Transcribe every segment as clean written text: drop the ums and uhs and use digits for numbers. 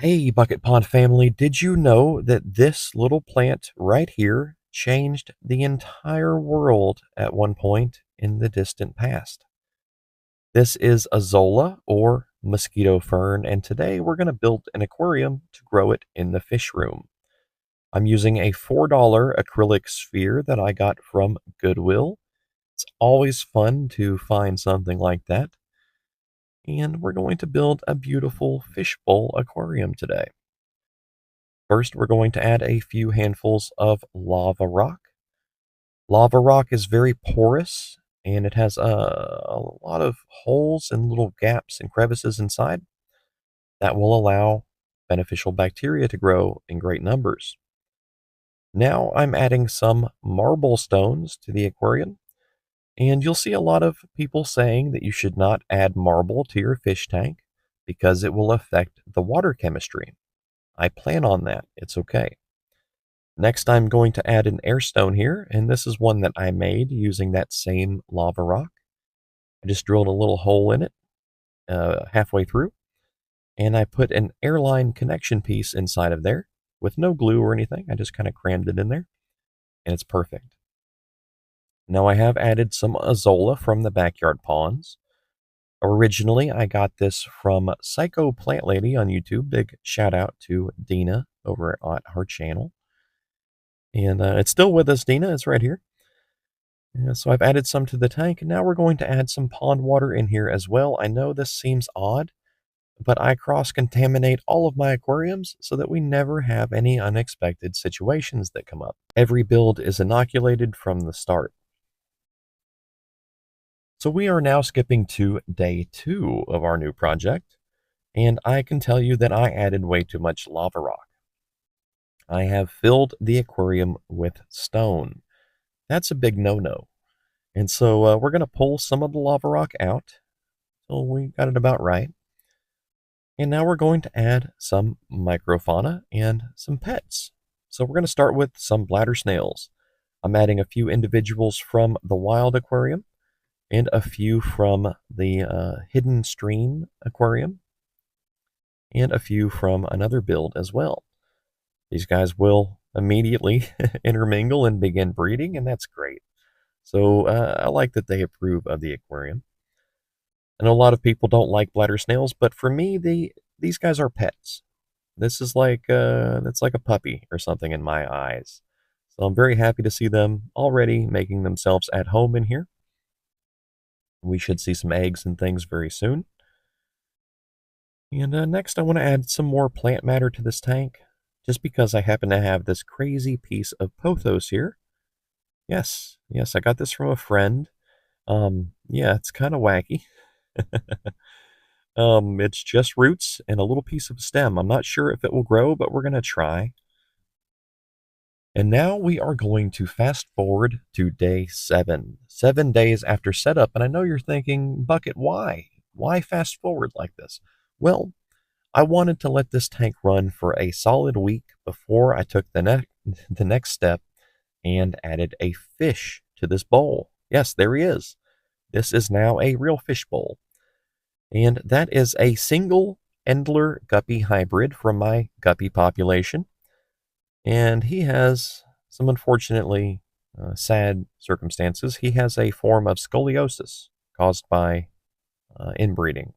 Hey, Bucket Pond family, did you know that this little plant right here changed the entire world at one point in the distant past? This is Azolla or mosquito fern, and today we're going to build an aquarium to grow it in the fish room. I'm using a $4 acrylic sphere that I got from Goodwill. It's always fun to find something like that. And we're going to build a beautiful fishbowl aquarium today. First, we're going to add a few handfuls of lava rock. Lava rock is very porous and it has a lot of holes and little gaps and crevices inside that will allow beneficial bacteria to grow in great numbers. Now I'm adding some marble stones to the aquarium, and you'll see a lot of people saying that you should not add marble to your fish tank because it will affect the water chemistry. I plan on that. It's okay. Next, I'm going to add an air stone here, and this is one that I made using that same lava rock. I just drilled a little hole in it halfway through, and I put an airline connection piece inside of there with no glue or anything. I just kind of crammed it in there, and it's perfect. Now I have added some Azolla from the backyard ponds. Originally, I got this from Psycho Plant Lady on YouTube. Big shout out to Dina over at her channel. And it's still with us, Dina. It's right here. Yeah, so I've added some to the tank, and now we're going to add some pond water in here as well. I know this seems odd, but I cross-contaminate all of my aquariums so that we never have any unexpected situations that come up. Every build is inoculated from the start. So we are now skipping to day 2 of our new project, and I can tell you that I added way too much lava rock. I have filled the aquarium with stone. That's a big no-no. And so we're going to pull some of the lava rock out. So we got it about right. And now we're going to add some microfauna and some pets. So we're going to start with some bladder snails. I'm adding a few individuals from the wild aquarium and a few from the hidden stream aquarium and a few from another build as well. These guys will immediately intermingle and begin breeding, and that's great. So I like that they approve of the aquarium. I know a lot of people don't like bladder snails, but for me, these guys are pets. This is like that's like a puppy or something in my eyes. So I'm very happy to see them already making themselves at home in here. We should see some eggs and things very soon. And next, I want to add some more plant matter to this tank, just because I happen to have this crazy piece of pothos here. Yes, I got this from a friend. Yeah, it's kind of wacky. It's just roots and a little piece of stem. I'm not sure if it will grow, but we're going to try. And now we are going to fast forward to day 7. 7 days after setup, and I know you're thinking, Bucket, why? Why fast forward like this? Well, I wanted to let this tank run for a solid week before I took the next step and added a fish to this bowl. Yes, there he is. This is now a real fish bowl. And that is a single Endler Guppy hybrid from my Guppy population. And he has some unfortunately sad circumstances. He has a form of scoliosis caused by inbreeding.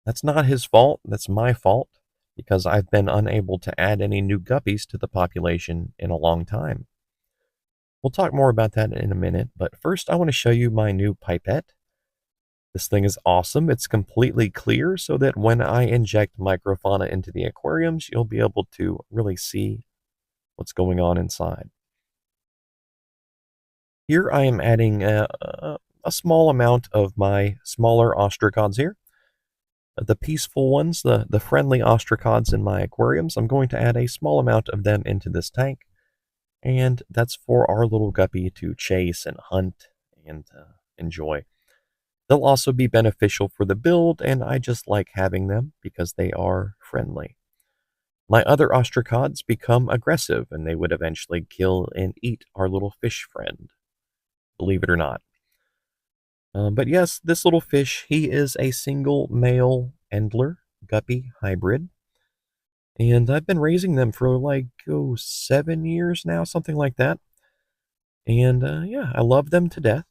That's not his fault, that's my fault, because I've been unable to add any new guppies to the population in a long time. We'll talk more about that in a minute, but first I want to show you my new pipette. This thing is awesome. It's completely clear so that when I inject microfauna into the aquariums, you'll be able to really see what's going on inside. Here I am adding a small amount of my smaller ostracods here. The peaceful ones, the friendly ostracods in my aquariums, I'm going to add a small amount of them into this tank. And that's for our little guppy to chase and hunt and enjoy. They'll also be beneficial for the build, and I just like having them because they are friendly. My other ostracods become aggressive, and they would eventually kill and eat our little fish friend, believe it or not. But yes, this little fish, he is a single male Endler Guppy hybrid. And I've been raising them for like, 7 years now, something like that. And yeah, I love them to death.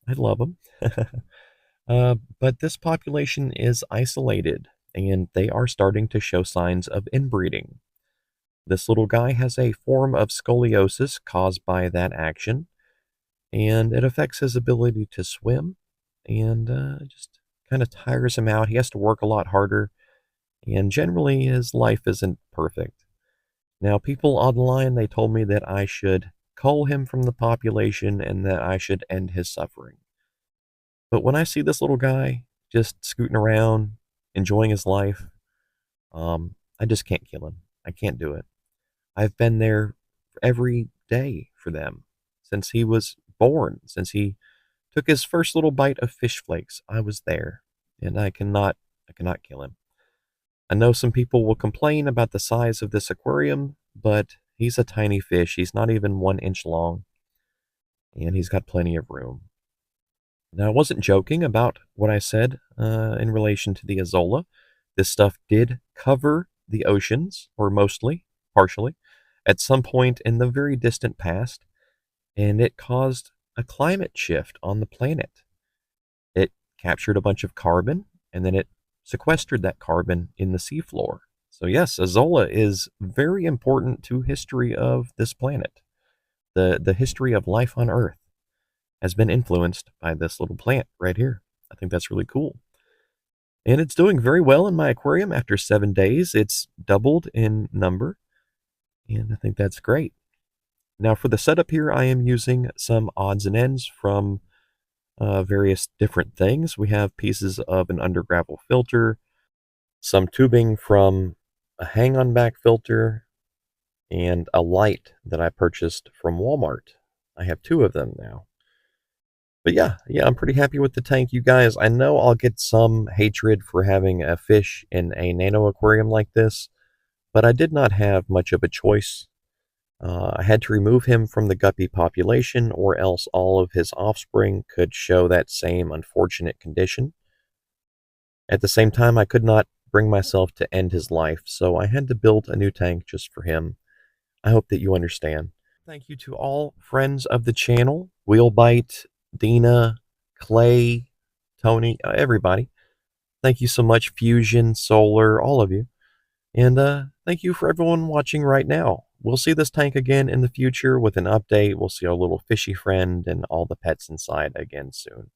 I love them. But this population is isolated and they are starting to show signs of inbreeding. This little guy has a form of scoliosis caused by that action, and it affects his ability to swim and just kind of tires him out. He has to work a lot harder, and generally his life isn't perfect. Now, people online, they told me that I should cull him from the population and that I should end his suffering. But when I see this little guy just scooting around, enjoying his life, I just can't kill him. I can't do it. I've been there every day for them since he was born, since he took his first little bite of fish flakes. I was there, and I cannot kill him. I know some people will complain about the size of this aquarium, but he's a tiny fish. He's not even 1 inch long, and he's got plenty of room. Now, I wasn't joking about what I said in relation to the Azolla. This stuff did cover the oceans, or mostly, partially, at some point in the very distant past, and it caused a climate shift on the planet. It captured a bunch of carbon, and then it sequestered that carbon in the seafloor. So yes, Azolla is very important to history of this planet. The history of life on Earth has been influenced by this little plant right here. I think that's really cool. And it's doing very well in my aquarium. After 7 days, it's doubled in number, and I think that's great. Now, for the setup here, I am using some odds and ends from various different things. We have pieces of an undergravel filter, some tubing from a hang-on back filter, and a light that I purchased from Walmart. I have two of them now. But yeah, I'm pretty happy with the tank, you guys. I know I'll get some hatred for having a fish in a nano aquarium like this, but I did not have much of a choice. I had to remove him from the guppy population, or else all of his offspring could show that same unfortunate condition. At the same time, I could not bring myself to end his life, so I had to build a new tank just for him. I hope that you understand. Thank you to all friends of the channel, Wheelbite, Dina, Clay, Tony, everybody. Thank you so much, Fusion, Solar, all of you. And thank you for everyone watching right now. We'll see this tank again in the future with an update. We'll see our little fishy friend and all the pets inside again soon.